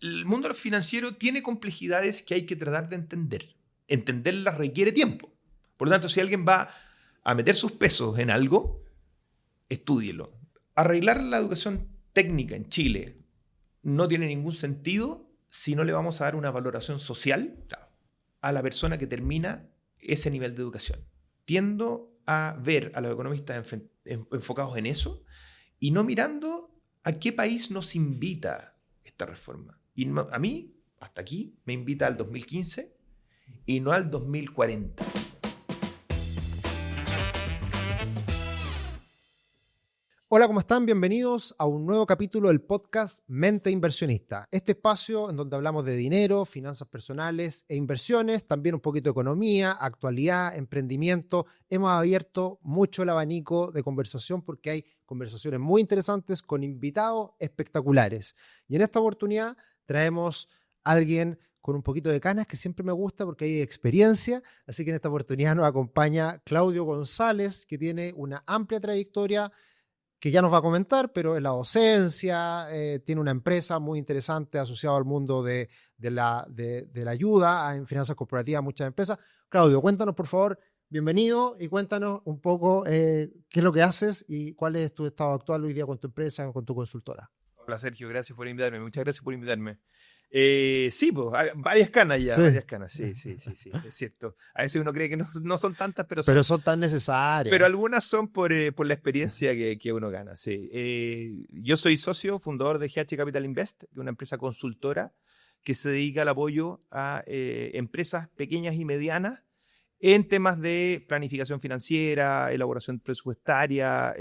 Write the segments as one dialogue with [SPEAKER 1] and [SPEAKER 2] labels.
[SPEAKER 1] el mundo financiero tiene complejidades que hay que tratar de entender. Entenderlas requiere tiempo. Por lo tanto, si alguien va a meter sus pesos en algo, estúdielo. Arreglar la educación técnica en Chile no tiene ningún sentido si no le vamos a dar una valoración social a la persona que termina ese nivel de educación. Tiendo a ver a los economistas enfocados en eso y no mirando a qué país nos invita esta reforma. Y a mí, hasta aquí, me invita al 2015 y no al 2040.
[SPEAKER 2] Hola, ¿cómo están? Bienvenidos a un nuevo capítulo del podcast Mente Inversionista. Este espacio en donde hablamos de dinero, finanzas personales e inversiones, también un poquito de economía, actualidad, emprendimiento. Hemos abierto mucho el abanico de conversación porque hay conversaciones muy interesantes con invitados espectaculares. Y en esta oportunidad traemos a alguien con un poquito de canas que siempre me gusta porque hay experiencia. Así que en esta oportunidad nos acompaña Claudio González, que tiene una amplia trayectoria que ya nos va a comentar, pero en la docencia, tiene una empresa muy interesante asociada al mundo de la ayuda en finanzas corporativas a muchas empresas. Claudio, cuéntanos por favor, bienvenido y cuéntanos un poco qué es lo que haces y cuál es tu estado actual hoy día con tu empresa o con tu consultora.
[SPEAKER 1] Hola Sergio, gracias por invitarme, muchas gracias por invitarme. Sí, pues, varias canas ya,
[SPEAKER 2] Sí.
[SPEAKER 1] varias canas, sí, es cierto. A veces uno cree que no son tantas, pero
[SPEAKER 2] son tan necesarias.
[SPEAKER 1] Pero algunas son por la experiencia que uno gana, sí. Yo soy socio, fundador de GH Capital Invest, que es una empresa consultora que se dedica al apoyo a empresas pequeñas y medianas en temas de planificación financiera, elaboración presupuestaria,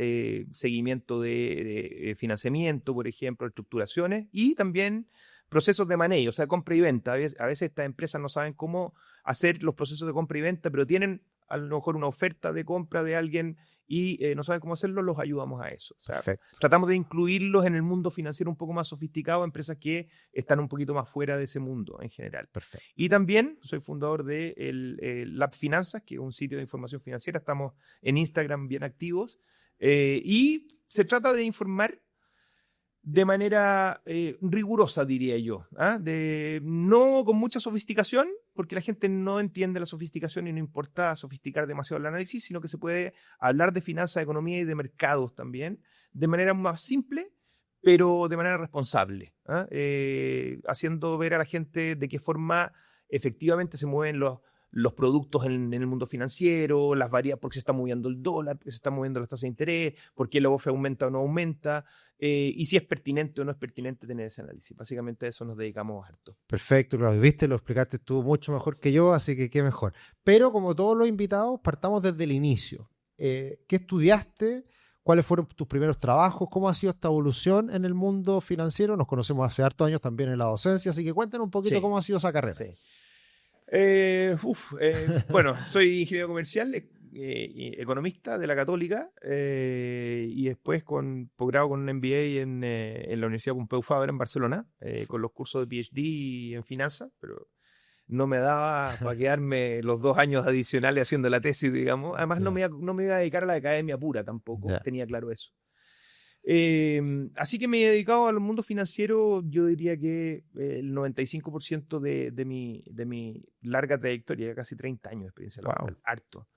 [SPEAKER 1] seguimiento de financiamiento, por ejemplo, estructuraciones y también procesos de manejo, o sea, compra y venta. A veces estas empresas no saben cómo hacer los procesos de compra y venta, pero tienen a lo mejor una oferta de compra de alguien y no saben cómo hacerlo, los ayudamos a eso. O sea, tratamos de incluirlos en el mundo financiero un poco más sofisticado, empresas que están un poquito más fuera de ese mundo en general.
[SPEAKER 2] Perfecto.
[SPEAKER 1] Y también soy fundador de Lab Finanzas, que es un sitio de información financiera. Estamos en Instagram bien activos. Y se trata de informar de manera rigurosa, diría yo, no con mucha sofisticación, porque la gente no entiende la sofisticación y no importa sofisticar demasiado el análisis, sino que se puede hablar de finanzas, economía y de mercados también, de manera más simple, pero de manera responsable, haciendo ver a la gente de qué forma efectivamente se mueven los productos en el mundo financiero, las variables, porque se está moviendo el dólar, porque se está moviendo la tasa de interés, por qué la BOFE aumenta o no aumenta, y si es pertinente o no es pertinente tener ese análisis. Básicamente a eso nos dedicamos harto.
[SPEAKER 2] Perfecto, Claudio. Viste, lo explicaste tú mucho mejor que yo, así que qué mejor. Pero como todos los invitados, partamos desde el inicio. ¿Qué estudiaste? ¿Cuáles fueron tus primeros trabajos? ¿Cómo ha sido esta evolución en el mundo financiero? Nos conocemos hace hartos años también en la docencia, así que cuéntanos un poquito cómo ha sido esa carrera.
[SPEAKER 1] Sí. Bueno, soy ingeniero comercial, economista de la Católica, y después con posgrado con un MBA en la Universidad Pompeu Fabra en Barcelona, con los cursos de PhD en finanzas, pero no me daba para quedarme los 2 años adicionales haciendo la tesis, digamos. Además, no me iba a dedicar a la academia pura tampoco, tenía claro eso. Así que me he dedicado al mundo financiero, yo diría que el 95% de mi larga trayectoria, casi 30 años de experiencia laboral, harto.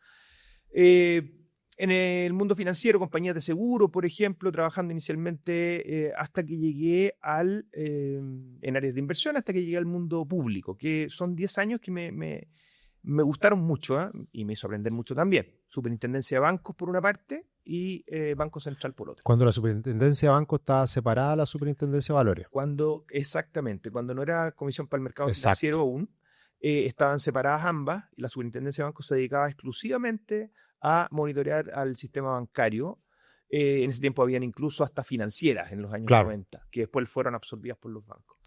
[SPEAKER 1] En el mundo financiero, compañías de seguro, por ejemplo, trabajando inicialmente hasta que llegué en áreas de inversión, hasta que llegué al mundo público, que son 10 años que me gustaron mucho, y me hizo aprender mucho también. Superintendencia de bancos por una parte y Banco Central por otra.
[SPEAKER 2] Cuando la superintendencia de bancos estaba separada de la superintendencia de valores.
[SPEAKER 1] Exactamente, cuando no era Comisión para el Mercado Financiero aún, estaban separadas ambas y la superintendencia de bancos se dedicaba exclusivamente a monitorear al sistema bancario. En ese tiempo habían incluso hasta financieras en los años 90, que después fueron absorbidas por los bancos.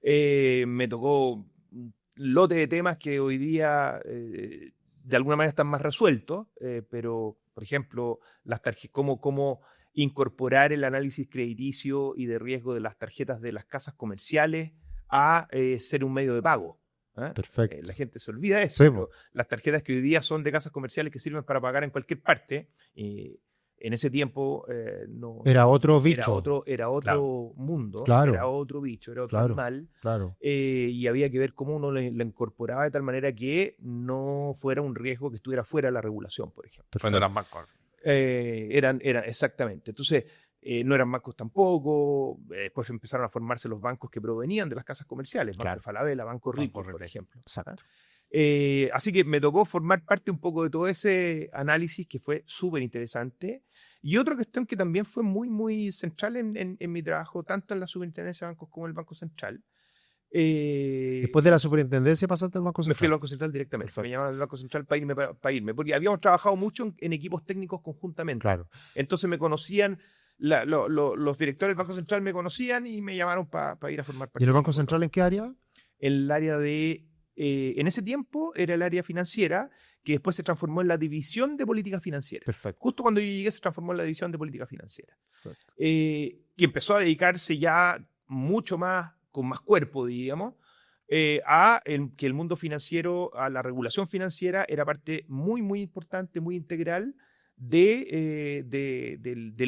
[SPEAKER 1] Me tocó un lote de temas que hoy día de alguna manera están más resueltos, pero, por ejemplo, las tarjetas, cómo incorporar el análisis crediticio y de riesgo de las tarjetas de las casas comerciales a ser un medio de pago.
[SPEAKER 2] Perfecto.
[SPEAKER 1] La gente se olvida de eso. Sí, las tarjetas que hoy día son de casas comerciales que sirven para pagar en cualquier parte, En ese tiempo no
[SPEAKER 2] Era otro bicho.
[SPEAKER 1] era otro mundo,
[SPEAKER 2] Claro.
[SPEAKER 1] era otro bicho, era otro
[SPEAKER 2] Claro.
[SPEAKER 1] animal.
[SPEAKER 2] Claro.
[SPEAKER 1] Y había que ver cómo uno lo incorporaba de tal manera que no fuera un riesgo que estuviera fuera de la regulación, por ejemplo.
[SPEAKER 3] Cuando eran bancos.
[SPEAKER 1] Eran exactamente. Entonces, no eran bancos tampoco. Después empezaron a formarse los bancos que provenían de las casas comerciales.
[SPEAKER 2] Claro.
[SPEAKER 1] Banco Falabella, Banco Rico,
[SPEAKER 3] Rico.
[SPEAKER 1] por ejemplo.
[SPEAKER 2] Exacto.
[SPEAKER 1] Así que me tocó formar parte un poco de todo ese análisis que fue súper interesante. Y otra cuestión que también fue muy, muy central en mi trabajo, tanto en la Superintendencia de Bancos como en el Banco Central.
[SPEAKER 2] Después de la superintendencia pasaste al Banco
[SPEAKER 1] Me fui al
[SPEAKER 2] Central.
[SPEAKER 1] Banco Central directamente.
[SPEAKER 2] Perfecto.
[SPEAKER 1] Me llamaban al Banco Central para irme, porque habíamos trabajado mucho en equipos técnicos conjuntamente.
[SPEAKER 2] Claro.
[SPEAKER 1] Entonces me conocían, los directores del Banco Central me conocían y me llamaron para ir a formar parte.
[SPEAKER 2] ¿Y el
[SPEAKER 1] del
[SPEAKER 2] Banco
[SPEAKER 1] equipo.
[SPEAKER 2] Central en qué área?
[SPEAKER 1] El área de, en ese tiempo era el área financiera, que después se transformó en la división de política financiera.
[SPEAKER 2] Perfecto.
[SPEAKER 1] Justo cuando yo llegué se transformó en la división de política financiera.
[SPEAKER 2] Perfecto.
[SPEAKER 1] Que empezó a dedicarse ya mucho más, con más cuerpo, diríamos, que el mundo financiero, a la regulación financiera, era parte muy, muy importante, muy integral del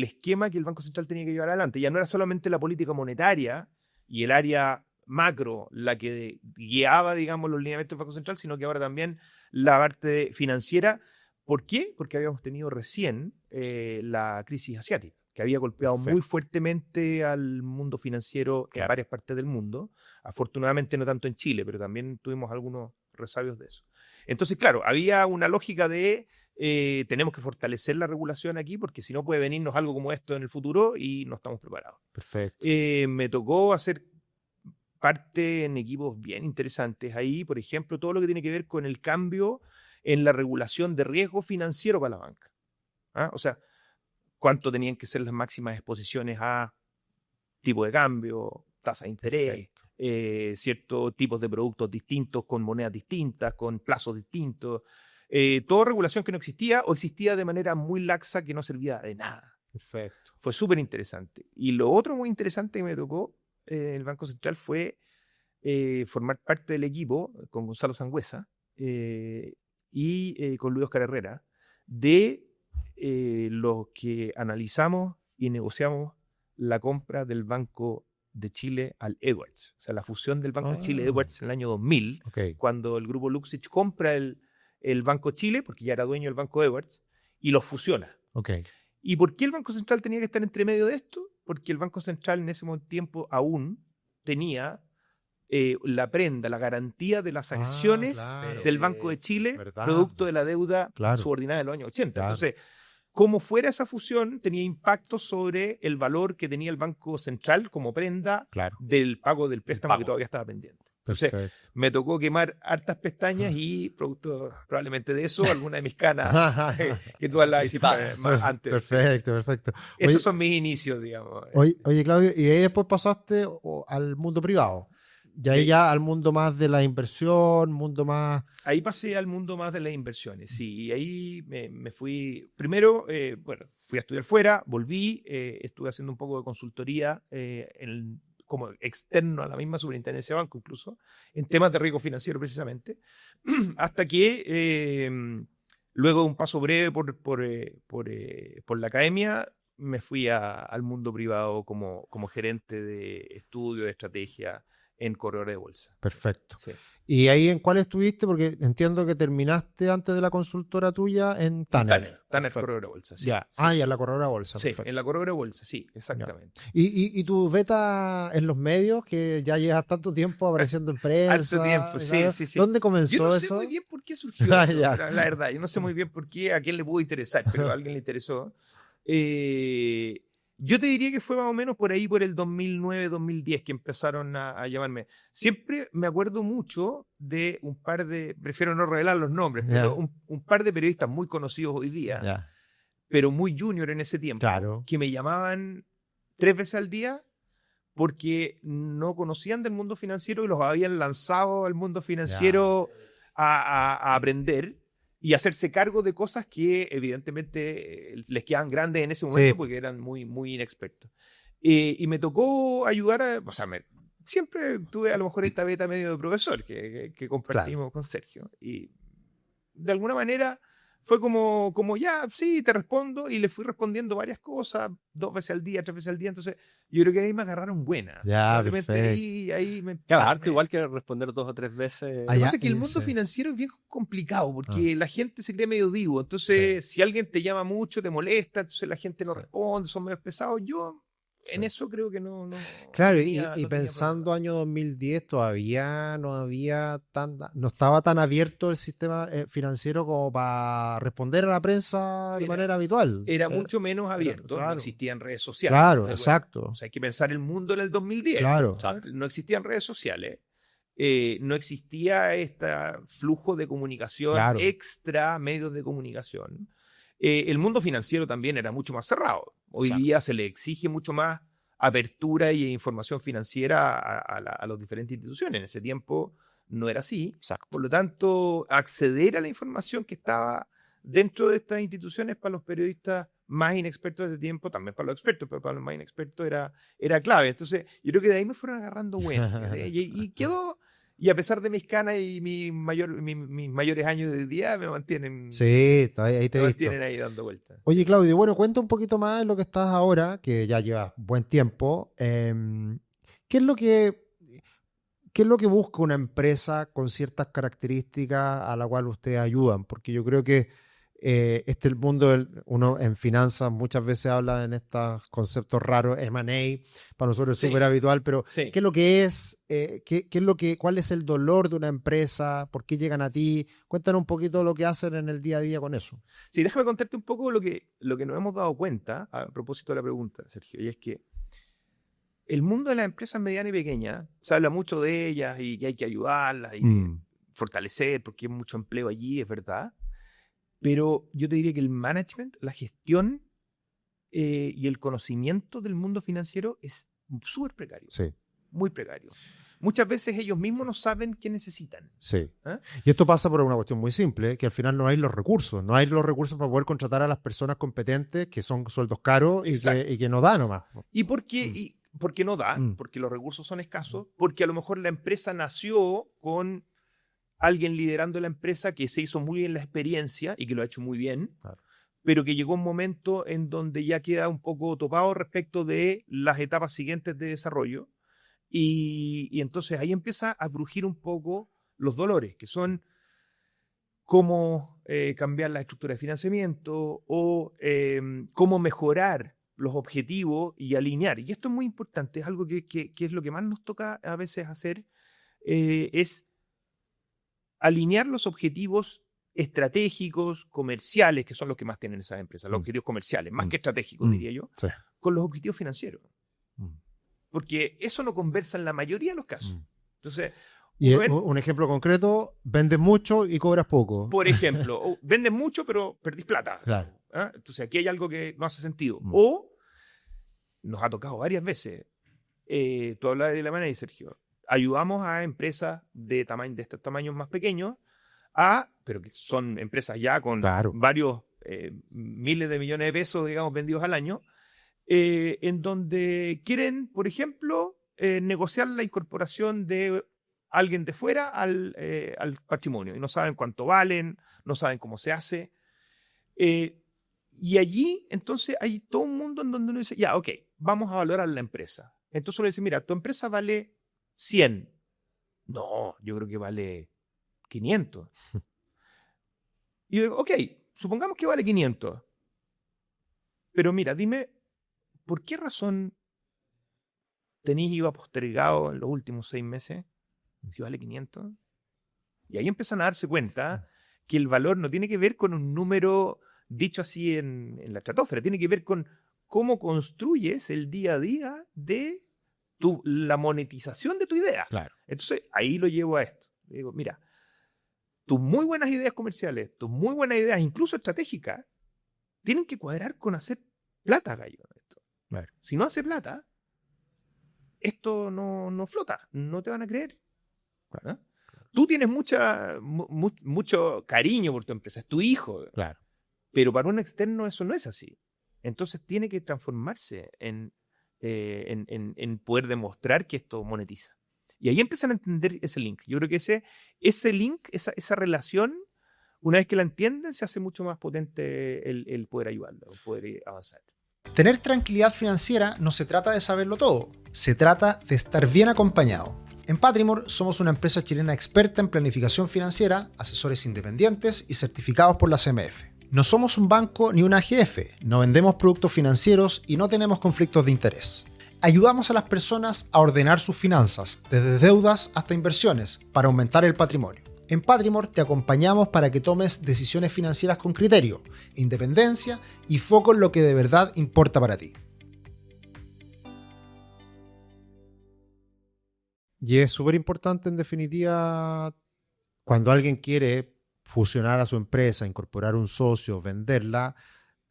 [SPEAKER 1] esquema que el Banco Central tenía que llevar adelante. Ya no era solamente la política monetaria y el área macro la que guiaba, digamos, los lineamientos del Banco Central, sino que ahora también la parte financiera. ¿Por qué? Porque habíamos tenido recién la crisis asiática, que había golpeado
[SPEAKER 2] Perfecto.
[SPEAKER 1] muy fuertemente al mundo financiero en varias partes del mundo. Afortunadamente no tanto en Chile, pero también tuvimos algunos resabios de eso. Entonces, claro, había una lógica de tenemos que fortalecer la regulación aquí, porque si no puede venirnos algo como esto en el futuro y no estamos preparados.
[SPEAKER 2] Perfecto.
[SPEAKER 1] Me tocó hacer parte en equipos bien interesantes ahí, por ejemplo, todo lo que tiene que ver con el cambio en la regulación de riesgo financiero para la banca. ¿Ah? O sea, cuánto tenían que ser las máximas exposiciones a tipo de cambio, tasa de interés, ciertos tipos de productos distintos, con monedas distintas, con plazos distintos. Toda regulación que no existía o existía de manera muy laxa que no servía de nada.
[SPEAKER 2] Perfecto.
[SPEAKER 1] Fue súper interesante. Y lo otro muy interesante que me tocó en el Banco Central fue formar parte del equipo con Gonzalo Sangüesa y con Luis Oscar Herrera de los que analizamos y negociamos la compra del Banco de Chile al Edwards. O sea, la fusión del Banco de Chile Edwards en el año 2000,
[SPEAKER 2] Okay.
[SPEAKER 1] cuando el grupo Luxich compra el Banco Chile, porque ya era dueño del Banco Edwards, y los fusiona.
[SPEAKER 2] Okay.
[SPEAKER 1] ¿Y por qué el Banco Central tenía que estar entre medio de esto? Porque el Banco Central en ese tiempo aún tenía la prenda, la garantía de las acciones
[SPEAKER 2] claro.
[SPEAKER 1] del Banco de Chile,
[SPEAKER 2] ¿Verdad?
[SPEAKER 1] producto de la deuda
[SPEAKER 2] Claro.
[SPEAKER 1] subordinada de los años 80.
[SPEAKER 2] Claro.
[SPEAKER 1] Entonces, como fuera esa fusión, tenía impacto sobre el valor que tenía el Banco Central como prenda
[SPEAKER 2] Claro.
[SPEAKER 1] del pago del préstamo
[SPEAKER 3] pago.
[SPEAKER 1] que todavía estaba pendiente. Entonces,
[SPEAKER 2] Perfecto.
[SPEAKER 1] me tocó quemar hartas pestañas y producto probablemente de eso, alguna de mis canas que tú hablabas más antes.
[SPEAKER 2] Perfecto, perfecto.
[SPEAKER 1] Esos son mis inicios, digamos.
[SPEAKER 2] Oye, Claudio, y ahí después pasaste al mundo privado. Y ahí ya al mundo más de la inversión, mundo más...
[SPEAKER 1] Ahí pasé al mundo más de las inversiones, sí. Y ahí me fui, primero, fui a estudiar fuera, volví, estuve haciendo un poco de consultoría como externo a la misma superintendencia de banco incluso, en temas de riesgo financiero precisamente, hasta que luego de un paso breve por la academia, me fui al mundo privado como gerente de estudio, de estrategia en corredores de bolsa.
[SPEAKER 2] Perfecto.
[SPEAKER 1] Sí.
[SPEAKER 2] ¿Y ahí en cuál estuviste? Porque entiendo que terminaste antes de la consultora tuya en Tanner.
[SPEAKER 1] Tanner Corredora de Bolsa, sí.
[SPEAKER 2] Ya.
[SPEAKER 1] Sí.
[SPEAKER 2] Ah, ya en la corredora bolsa.
[SPEAKER 1] Sí,
[SPEAKER 2] Perfecto.
[SPEAKER 1] en la Corredora de Bolsa, sí, exactamente.
[SPEAKER 2] ¿Y tu beta en los medios, que ya llevas tanto tiempo apareciendo en prensa?
[SPEAKER 1] Harto tiempo, sí,
[SPEAKER 2] ¿sabes?
[SPEAKER 1] sí, sí.
[SPEAKER 2] ¿Dónde comenzó
[SPEAKER 1] Yo no sé
[SPEAKER 2] eso?
[SPEAKER 1] muy bien por qué surgió,
[SPEAKER 2] Ah,
[SPEAKER 1] esto,
[SPEAKER 2] ya.
[SPEAKER 1] la verdad. Yo no sé muy bien por qué, a quién le pudo interesar, pero a alguien le interesó. Yo te diría que fue más o menos por ahí, por el 2009, 2010, que empezaron a llamarme. Siempre me acuerdo mucho de un par de, prefiero no revelar los nombres,
[SPEAKER 2] Ya.
[SPEAKER 1] pero un par de periodistas muy conocidos hoy día,
[SPEAKER 2] Ya.
[SPEAKER 1] pero muy junior en ese tiempo,
[SPEAKER 2] Claro.
[SPEAKER 1] que me llamaban 3 veces al día porque no conocían del mundo financiero y los habían lanzado al mundo financiero a aprender y hacerse cargo de cosas que evidentemente les quedaban grandes en ese momento
[SPEAKER 2] Sí.
[SPEAKER 1] porque eran muy, muy inexpertos. Y me tocó ayudar siempre tuve a lo mejor esta beta medio de profesor que compartimos con Sergio. Y de alguna manera fue como ya, sí, te respondo, y le fui respondiendo varias cosas, 2 veces al día, 3 veces al día, entonces yo creo que ahí me agarraron buena.
[SPEAKER 2] Ya,
[SPEAKER 1] Probablemente
[SPEAKER 2] perfecto.
[SPEAKER 1] ahí me...
[SPEAKER 3] Claro,
[SPEAKER 1] me-
[SPEAKER 3] harto
[SPEAKER 1] me-
[SPEAKER 3] igual que responder 2 o 3 veces.
[SPEAKER 1] Lo que
[SPEAKER 2] Allá,
[SPEAKER 1] pasa es que el mundo
[SPEAKER 2] sí.
[SPEAKER 1] financiero es bien complicado,
[SPEAKER 2] Ah.
[SPEAKER 1] porque la gente se cree medio divo, entonces si alguien te llama mucho, te molesta, entonces la gente no
[SPEAKER 2] Sí.
[SPEAKER 1] responde, son medio pesados. Yo en
[SPEAKER 2] Sí.
[SPEAKER 1] eso creo que no
[SPEAKER 2] Claro,
[SPEAKER 1] tenía
[SPEAKER 2] pensando
[SPEAKER 1] problema.
[SPEAKER 2] año 2010, todavía no estaba tan abierto el sistema financiero como para responder a la prensa de
[SPEAKER 1] Era,
[SPEAKER 2] manera habitual.
[SPEAKER 1] era mucho menos
[SPEAKER 2] Era-
[SPEAKER 1] abierto, no
[SPEAKER 2] claro.
[SPEAKER 1] existían redes sociales.
[SPEAKER 2] Claro,
[SPEAKER 1] ¿De acuerdo?
[SPEAKER 2] exacto.
[SPEAKER 1] O sea, hay que pensar el mundo en el 2010.
[SPEAKER 2] Claro.
[SPEAKER 3] Exacto.
[SPEAKER 1] No existían redes sociales, no existía este flujo de comunicación
[SPEAKER 2] Claro.
[SPEAKER 1] extra medios de comunicación. El mundo financiero también era mucho más cerrado. Hoy
[SPEAKER 2] Exacto.
[SPEAKER 1] día se le exige mucho más apertura y información financiera a las diferentes instituciones. En ese tiempo no era así.
[SPEAKER 3] Exacto.
[SPEAKER 1] Por lo tanto, acceder a la información que estaba dentro de estas instituciones para los periodistas más inexpertos de ese tiempo, también para los expertos, pero para los más inexpertos era clave. Entonces, yo creo que de ahí me fueron agarrando bueno. Y quedó, y a pesar de mis canas y mis mayores años de día, me mantienen,
[SPEAKER 2] Sí, ahí te
[SPEAKER 1] me
[SPEAKER 2] he visto.
[SPEAKER 1] mantienen ahí dando vueltas.
[SPEAKER 2] Oye, Claudio, bueno, cuenta un poquito más de lo que estás ahora, que ya llevas buen tiempo. ¿Qué es lo que busca una empresa con ciertas características a la cual ustedes ayudan? Porque yo creo que el mundo, uno en finanzas muchas veces habla en estos conceptos raros, M&A, para nosotros es
[SPEAKER 1] Sí.
[SPEAKER 2] súper habitual, pero
[SPEAKER 1] Sí.
[SPEAKER 2] ¿qué es lo que es? ¿Cuál es el dolor de una empresa? ¿Por qué llegan a ti? Cuéntanos un poquito lo que hacen en el día a día con eso.
[SPEAKER 1] Sí, déjame contarte un poco lo que nos hemos dado cuenta a propósito de la pregunta, Sergio, y es que el mundo de las empresas medianas y pequeñas, se habla mucho de ellas y que hay que ayudarlas y que fortalecer porque hay mucho empleo allí, es verdad, pero yo te diría que el management, la gestión y el conocimiento del mundo financiero es súper precario,
[SPEAKER 2] Sí,
[SPEAKER 1] muy precario. Muchas veces ellos mismos no saben qué necesitan.
[SPEAKER 2] sí.
[SPEAKER 1] ¿Eh?
[SPEAKER 2] Y esto pasa por una cuestión muy simple, que al final no hay los recursos. No hay los recursos para poder contratar a las personas competentes que son sueldos caros
[SPEAKER 1] Exacto.
[SPEAKER 2] y que no da nomás.
[SPEAKER 1] ¿Y por qué? Porque no da, porque los recursos son escasos, porque a lo mejor la empresa nació con alguien liderando la empresa que se hizo muy bien la experiencia y que lo ha hecho muy bien,
[SPEAKER 2] Claro.
[SPEAKER 1] pero que llegó un momento en donde ya queda un poco topado respecto de las etapas siguientes de desarrollo y entonces ahí empieza a crujir un poco los dolores, que son cómo cambiar la estructura de financiamiento o cómo mejorar los objetivos y alinear. Y esto es muy importante, es algo que es lo que más nos toca a veces hacer, es alinear los objetivos estratégicos, comerciales, que son los que más tienen esas empresas, los objetivos comerciales, más que estratégicos, diría yo,
[SPEAKER 2] Sí.
[SPEAKER 1] con los objetivos financieros.
[SPEAKER 2] Mm.
[SPEAKER 1] Porque eso no conversa en la mayoría de los casos. Entonces,
[SPEAKER 2] Y
[SPEAKER 1] uno
[SPEAKER 2] un ejemplo concreto, vendes mucho y cobras poco.
[SPEAKER 1] por ejemplo, vendes mucho pero perdís plata.
[SPEAKER 2] Claro.
[SPEAKER 1] ¿Ah? Entonces aquí hay algo que no hace sentido.
[SPEAKER 2] Mm.
[SPEAKER 1] O nos ha tocado varias veces, tú hablabas de la manera, Sergio, ayudamos a empresas de estos tamaños más pequeños, pero que son empresas ya con
[SPEAKER 2] Claro.
[SPEAKER 1] varios miles de millones de pesos, digamos, vendidos al año, en donde quieren, por ejemplo, negociar la incorporación de alguien de fuera al patrimonio y no saben cuánto valen, no saben cómo se hace. Y allí, entonces, hay todo un mundo en donde uno dice, ya, ok, vamos a valorar la empresa. Entonces uno dice, mira, tu empresa vale 100. No, yo creo que vale 500. Y yo digo, ok, supongamos que vale 500. Pero mira, dime, ¿por qué razón tenéis IVA postergado en los últimos 6 meses? Si vale 500. Y ahí empiezan a darse cuenta que el valor no tiene que ver con un número dicho así en la estratosfera, tiene que ver con cómo construyes el día a día de la monetización de tu idea.
[SPEAKER 2] Claro.
[SPEAKER 1] Entonces, ahí lo llevo a esto. Le digo, mira, tus muy buenas ideas comerciales, tus muy buenas ideas, incluso estratégicas, tienen que cuadrar con hacer plata, gallo. Esto.
[SPEAKER 2] Claro.
[SPEAKER 1] Si no hace plata, esto no flota, no te van a creer. ¿Ah? Tú tienes mucho cariño por tu empresa, es tu hijo.
[SPEAKER 2] Claro.
[SPEAKER 1] Pero para un externo eso no es así. Entonces tiene que transformarse en poder demostrar que esto monetiza. Y ahí empiezan a entender ese link. Yo creo que ese link, esa relación una vez que la entienden, se hace mucho más potente el poder ayudarla, el poder avanzar.
[SPEAKER 2] Tener tranquilidad financiera no se trata de saberlo todo, se trata de estar bien acompañado. En Patrimor somos una empresa chilena experta en planificación financiera, asesores independientes y certificados por la CMF. No somos un banco ni una AGF, no vendemos productos financieros y no tenemos conflictos de interés. Ayudamos a las personas a ordenar sus finanzas, desde deudas hasta inversiones, para aumentar el patrimonio. En Patrimor te acompañamos para que tomes decisiones financieras con criterio, independencia y foco en lo que de verdad importa para ti. Y es súper importante, en definitiva, cuando alguien quiere fusionar a su empresa, incorporar un socio, venderla,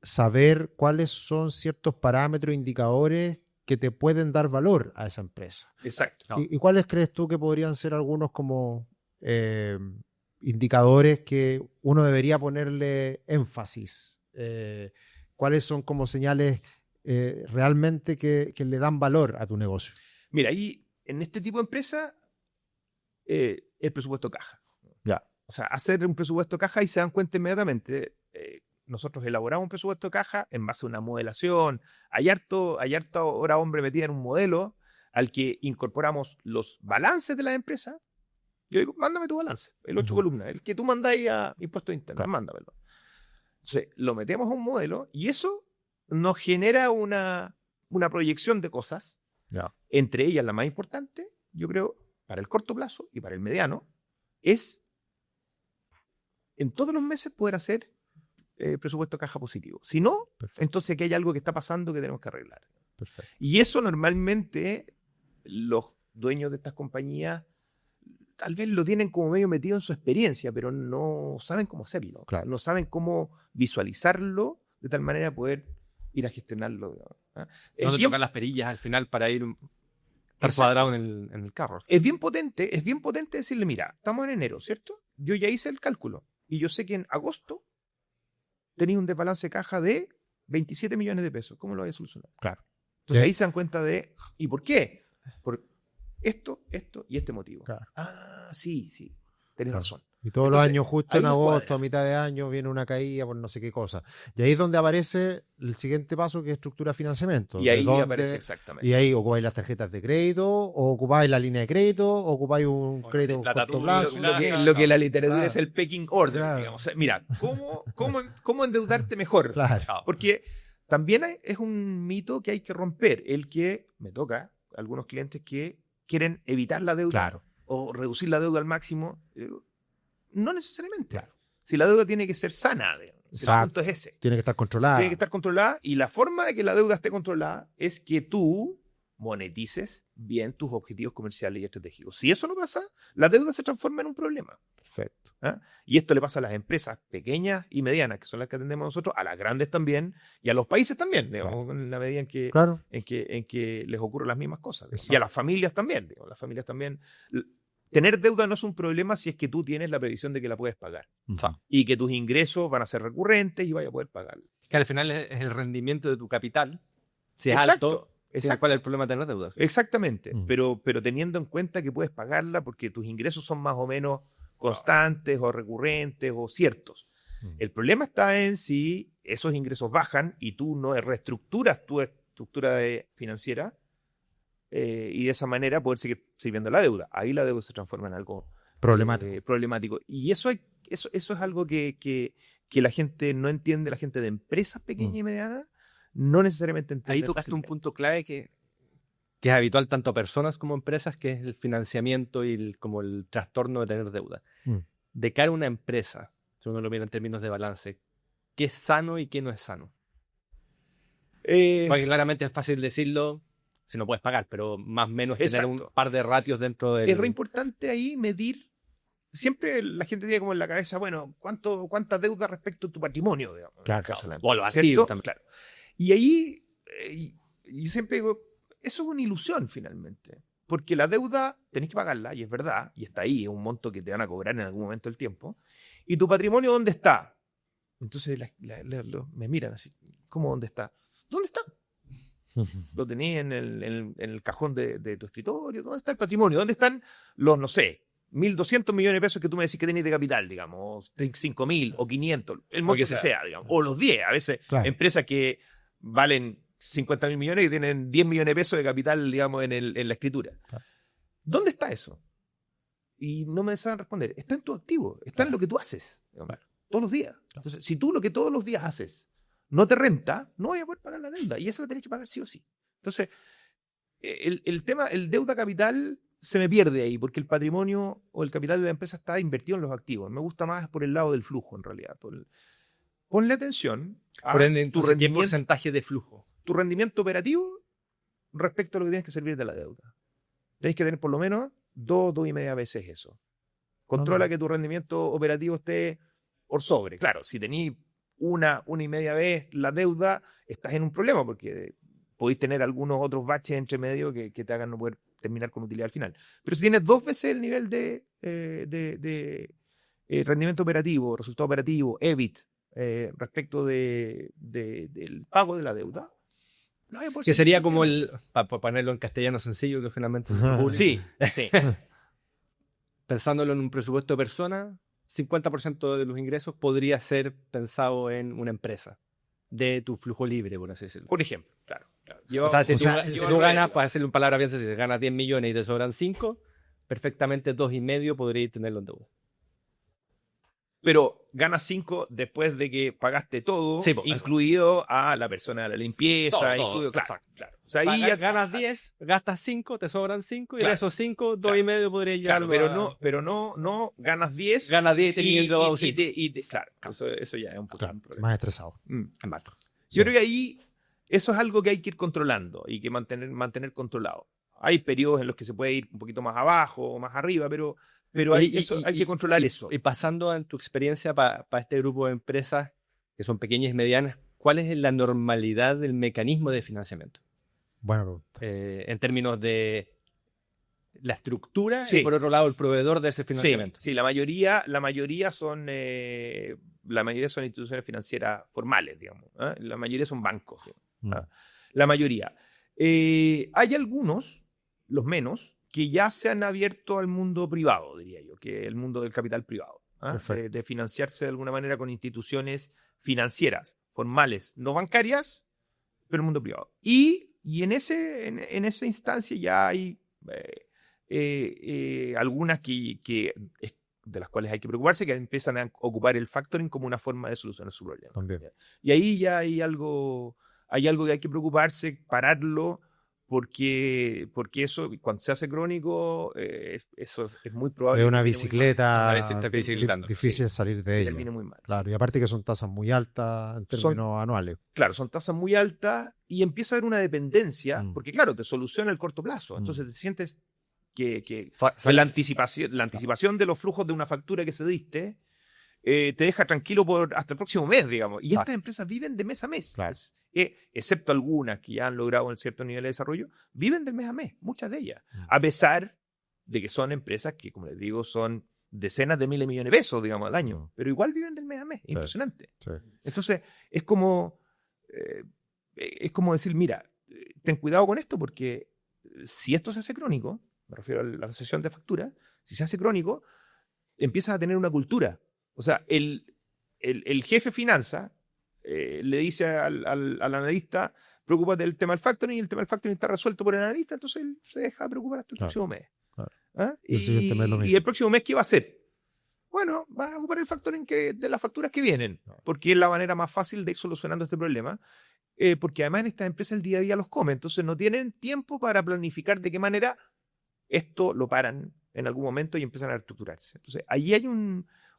[SPEAKER 2] saber cuáles son ciertos parámetros, indicadores que te pueden dar valor a esa empresa.
[SPEAKER 1] Exacto.
[SPEAKER 2] ¿Y cuáles crees tú que podrían ser algunos como indicadores que uno debería ponerle énfasis? ¿Cuáles son como señales realmente que le dan valor a tu negocio?
[SPEAKER 1] Mira, ahí en este tipo de empresa, el presupuesto caja.
[SPEAKER 2] Ya.
[SPEAKER 1] O sea, hacer un presupuesto caja y se dan cuenta inmediatamente. Nosotros elaboramos un presupuesto caja en base a una modelación. Hay harta hora hombre metida en un modelo al que incorporamos los balances de la empresa. Yo digo, mándame tu balance, el 8 columnas, el que tú mandáis a impuestos internos,
[SPEAKER 2] Claro.
[SPEAKER 1] mándamelo. Entonces, lo metemos a un modelo y eso nos genera una proyección de cosas.
[SPEAKER 2] Ya.
[SPEAKER 1] Entre ellas, la más importante, yo creo, para el corto plazo y para el mediano, es en todos los meses poder hacer presupuesto caja positivo. Si no,
[SPEAKER 2] Perfecto.
[SPEAKER 1] entonces aquí hay algo que está pasando que tenemos que arreglar.
[SPEAKER 2] Perfecto.
[SPEAKER 1] Y eso normalmente los dueños de estas compañías tal vez lo tienen como medio metido en su experiencia, pero no saben cómo hacerlo.
[SPEAKER 2] Claro.
[SPEAKER 1] No saben cómo visualizarlo de tal manera poder ir a gestionarlo. ¿Ah?
[SPEAKER 3] No te tocan las perillas al final para ir estar cuadrado en el carro.
[SPEAKER 1] Es bien potente decirle, mira, estamos en enero, ¿cierto? Yo ya hice el cálculo y yo sé que en agosto tenía un desbalance de caja de 27 millones de pesos. ¿Cómo lo voy a solucionar?
[SPEAKER 2] Claro.
[SPEAKER 1] Entonces
[SPEAKER 2] Sí.
[SPEAKER 1] ahí se dan cuenta de, ¿y por qué? Por esto y este motivo.
[SPEAKER 2] Claro.
[SPEAKER 1] Ah, sí, tenés
[SPEAKER 2] Claro.
[SPEAKER 1] razón.
[SPEAKER 2] Y todos los
[SPEAKER 1] Entonces,
[SPEAKER 2] años, justo
[SPEAKER 1] ahí
[SPEAKER 2] en
[SPEAKER 1] nos
[SPEAKER 2] agosto,
[SPEAKER 1] cuadra.
[SPEAKER 2] a mitad de año, viene una caída por no sé qué cosa. Y ahí es donde aparece el siguiente paso, que es estructura de financiamiento.
[SPEAKER 1] Y
[SPEAKER 2] de
[SPEAKER 1] ahí
[SPEAKER 2] dónde-
[SPEAKER 1] aparece exactamente.
[SPEAKER 2] Y ahí ocupáis las tarjetas de crédito, o ocupáis la línea de crédito, o ocupáis un
[SPEAKER 3] O
[SPEAKER 2] crédito
[SPEAKER 3] la
[SPEAKER 2] corto
[SPEAKER 3] tatu-
[SPEAKER 2] plazo.
[SPEAKER 1] Lo que la literatura
[SPEAKER 2] Claro.
[SPEAKER 1] es el pecking order,
[SPEAKER 2] Claro.
[SPEAKER 1] digamos. Mira, ¿cómo endeudarte mejor?
[SPEAKER 2] Claro.
[SPEAKER 1] Porque también es un mito que hay que romper. El que me toca algunos clientes que quieren evitar la deuda
[SPEAKER 2] Claro.
[SPEAKER 1] o reducir la deuda al máximo. No necesariamente.
[SPEAKER 2] Claro.
[SPEAKER 1] Si la deuda tiene que ser sana, digamos. Si el
[SPEAKER 2] Exacto.
[SPEAKER 1] punto es ese.
[SPEAKER 2] Tiene que estar controlada.
[SPEAKER 1] Tiene que estar controlada y la forma de que la deuda esté controlada es que tú monetices bien tus objetivos comerciales y estratégicos. Si eso no pasa, la deuda se transforma en un problema.
[SPEAKER 2] Perfecto.
[SPEAKER 1] ¿Ah? Y esto le pasa a las empresas pequeñas y medianas, que son las que atendemos nosotros, a las grandes también y a los países también, digamos, en la medida en que,
[SPEAKER 2] Claro.
[SPEAKER 1] en que les ocurren las mismas cosas. Digamos.
[SPEAKER 2] Exacto.
[SPEAKER 1] Y a las familias también. Digamos, las familias también. Tener deuda no es un problema si es que tú tienes la previsión de que la puedes pagar y que tus ingresos van a ser recurrentes y vayas a poder pagarla.
[SPEAKER 3] Que al final es el rendimiento de tu capital. Si es
[SPEAKER 1] Exacto,
[SPEAKER 3] alto, ¿cuál es el problema de tener deudas?
[SPEAKER 1] Exactamente,
[SPEAKER 2] Mm.
[SPEAKER 1] pero teniendo en cuenta que puedes pagarla porque tus ingresos son más o menos constantes o recurrentes o ciertos. El problema está en si esos ingresos bajan y tú no reestructuras tu estructura financiera y de esa manera poder seguir sirviendo la deuda. Ahí la deuda se transforma en algo problemático. Y eso es algo que la gente no entiende, la gente de empresas pequeñas y medianas no necesariamente entiende.
[SPEAKER 3] Ahí tocaste un punto clave que es habitual tanto a personas como a empresas, que es el financiamiento y como el trastorno de tener deuda. De cara a una empresa, si uno lo mira en términos de balance, ¿qué es sano y qué no es sano? Porque claramente es fácil decirlo si no puedes pagar, pero más o menos tener un par de ratios dentro del...
[SPEAKER 1] Es re importante ahí medir. Siempre la gente tiene como en la cabeza, bueno, ¿cuánta deuda respecto a tu patrimonio? Digamos,
[SPEAKER 2] claro,
[SPEAKER 3] o los activos también.
[SPEAKER 1] Claro. Y ahí, yo siempre digo, eso es una ilusión finalmente. Porque la deuda tenés que pagarla, y es verdad, y está ahí, es un monto que te van a cobrar en algún momento del tiempo. ¿Y tu patrimonio dónde está? Entonces me miran así, ¿cómo dónde está? ¿Dónde está? Lo tenés en el cajón de tu escritorio. ¿Dónde está el patrimonio? ¿Dónde están los, no sé, 1.200 millones de pesos que tú me decís que tenés de capital, digamos, 5.000 o 500, el monto que sea, digamos, o los 10. A veces empresas que valen 50.000 millones y tienen 10 millones de pesos de capital, digamos, en la escritura. Claro. ¿Dónde está eso? Y no me saben responder. Está en tu activo, está en lo que tú haces, digamos, todos los días. Entonces, si tú lo que todos los días haces no te renta, no vas a poder pagar la deuda y esa la tenés que pagar sí o sí. Entonces, el tema, el deuda capital se me pierde ahí porque el patrimonio o el capital de la empresa está invertido en los activos. Me gusta más por el lado del flujo, en realidad. Ponle atención a
[SPEAKER 3] tu rendimiento. ¿Qué porcentaje de flujo?
[SPEAKER 1] Tu rendimiento operativo respecto a lo que tienes que servir de la deuda. Tienes que tener por lo menos 2,5 veces eso. Controla que tu rendimiento operativo esté por sobre. Claro, si tenés 1,5 vez la deuda, estás en un problema porque podéis tener algunos otros baches entre medio que te hagan no poder terminar con utilidad al final. Pero si tienes 2 veces el nivel de rendimiento operativo, resultado operativo, EBIT, respecto del pago de la deuda, no
[SPEAKER 3] que sería como para ponerlo en castellano sencillo, que finalmente
[SPEAKER 1] sí.
[SPEAKER 3] Pensándolo en un presupuesto de persona, 50% de los ingresos podría ser pensado en una empresa de tu flujo libre, por así decirlo.
[SPEAKER 1] Por ejemplo, claro.
[SPEAKER 3] O sea, si tú ganas, para hacerle un palabra bien sencilla, si ganas 10 millones y te sobran 5, perfectamente 2,5 podrías tenerlo en deuda.
[SPEAKER 1] Pero ganas 5 después de que pagaste todo, sí, incluido a la persona de la limpieza, todo, claro. O sea, ahí
[SPEAKER 3] ganas 10, gastas 5, te sobran 5, y de esos 5, 2,5 podría llegar.
[SPEAKER 1] Claro, pero no ganas 10.
[SPEAKER 3] Ganas 10 y te vienes endeudado 5.
[SPEAKER 1] Claro, eso ya es un poco un problema.
[SPEAKER 2] Más estresado.
[SPEAKER 1] Yo creo que ahí eso es algo que hay que ir controlando y que mantener controlado. Hay periodos en los que se puede ir un poquito más abajo o más arriba, pero hay que controlar eso.
[SPEAKER 3] Y pasando en tu experiencia para este grupo de empresas que son pequeñas y medianas, ¿cuál es la normalidad del mecanismo de financiamiento?
[SPEAKER 2] Buena pregunta.
[SPEAKER 3] En términos de la estructura y por otro lado el proveedor de ese financiamiento.
[SPEAKER 1] Sí, la mayoría son instituciones financieras formales, digamos. La mayoría son bancos. La mayoría. Hay algunos, los menos, que ya se han abierto al mundo privado, diría yo, que el mundo del capital privado, de financiarse de alguna manera con instituciones financieras, formales, no bancarias, pero el mundo privado. Y en esa instancia ya hay algunas que de las cuales hay que preocuparse, que empiezan a ocupar el factoring como una forma de solucionar su problema.
[SPEAKER 2] También.
[SPEAKER 1] Y ahí ya hay algo que hay que preocuparse, pararlo, porque eso, cuando se hace crónico, eso es muy probable.
[SPEAKER 2] Es una bicicleta
[SPEAKER 3] difícil
[SPEAKER 2] salir de ella.
[SPEAKER 1] Termine muy mal.
[SPEAKER 2] Claro, y aparte que son tasas muy altas en términos anuales.
[SPEAKER 1] Claro, son tasas muy altas y empieza a haber una dependencia, porque claro, te soluciona el corto plazo. Entonces te sientes que la anticipación de los flujos de una factura que se diste te deja tranquilo hasta el próximo mes, digamos. Y estas empresas viven de mes a mes.
[SPEAKER 2] Claro.
[SPEAKER 1] Excepto algunas que ya han logrado un cierto nivel de desarrollo, viven del mes a mes, muchas de ellas. A pesar de que son empresas que, como les digo, son decenas de miles de millones de pesos, digamos, al año. Pero igual viven del mes a mes. Impresionante.
[SPEAKER 2] Sí.
[SPEAKER 1] Entonces, es como decir, mira, ten cuidado con esto porque si esto se hace crónico, me refiero a la recesión de factura, si se hace crónico, empiezas a tener una cultura. O sea, el jefe finanza le dice al analista, preocúpate del tema del factoring, y el tema del factoring está resuelto por el analista, entonces él se deja preocupar hasta el próximo mes.
[SPEAKER 2] Claro.
[SPEAKER 1] Y el próximo mes, ¿qué va a hacer? Bueno, va a ocupar el factoring de las facturas que vienen, porque es la manera más fácil de ir solucionando este problema, porque además en estas empresas el día a día los come, entonces no tienen tiempo para planificar de qué manera esto lo paran en algún momento y empiezan a reestructurarse. Entonces, ahí hay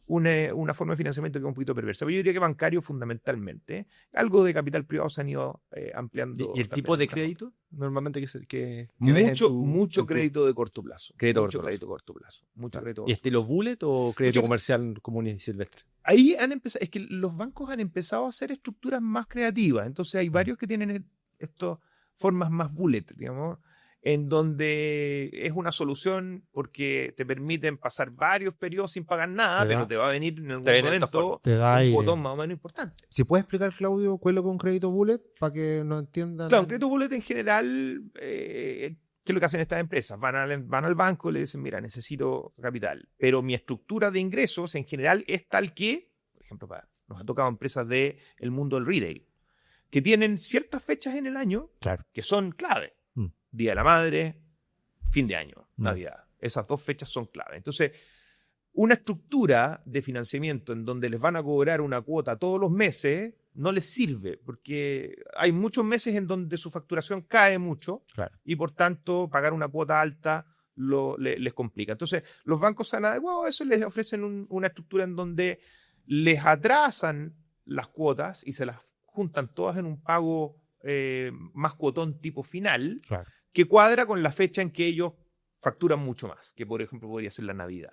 [SPEAKER 1] una forma de financiamiento que es un poquito perversa. Pero yo diría que bancario fundamentalmente. Algo de capital privado se han ido ampliando.
[SPEAKER 3] ¿Y el tipo de crédito? Normalmente que
[SPEAKER 1] mucho crédito de corto plazo.
[SPEAKER 3] Crédito
[SPEAKER 1] corto plazo.
[SPEAKER 3] ¿Y estilo bullet o crédito comercial común y silvestre?
[SPEAKER 1] Ahí han empezado, es que los bancos han empezado a hacer estructuras más creativas. Entonces hay varios que tienen estas formas más bullet, digamos, en donde es una solución porque te permiten pasar varios periodos sin pagar nada, pero te va a venir en algún momento un botón más o menos importante.
[SPEAKER 2] ¿Si puedes explicar, Claudio, cuál es un crédito bullet para que nos entiendan?
[SPEAKER 1] Claro, un crédito bullet en general ¿qué es lo que hacen estas empresas? Van al banco y le dicen, mira, necesito capital, pero mi estructura de ingresos en general es tal que, por ejemplo, nos ha tocado empresas del mundo del retail, que tienen ciertas fechas en el año que son clave. Día de la Madre, fin de año, Navidad. Esas 2 fechas son clave. Entonces, una estructura de financiamiento en donde les van a cobrar una cuota todos los meses no les sirve, porque hay muchos meses en donde su facturación cae mucho y por tanto pagar una cuota alta les complica. Entonces los bancos se han adecuado a eso y les ofrecen una estructura en donde les atrasan las cuotas y se las juntan todas en un pago más cuotón tipo final, que cuadra con la fecha en que ellos facturan mucho más, que por ejemplo podría ser la Navidad.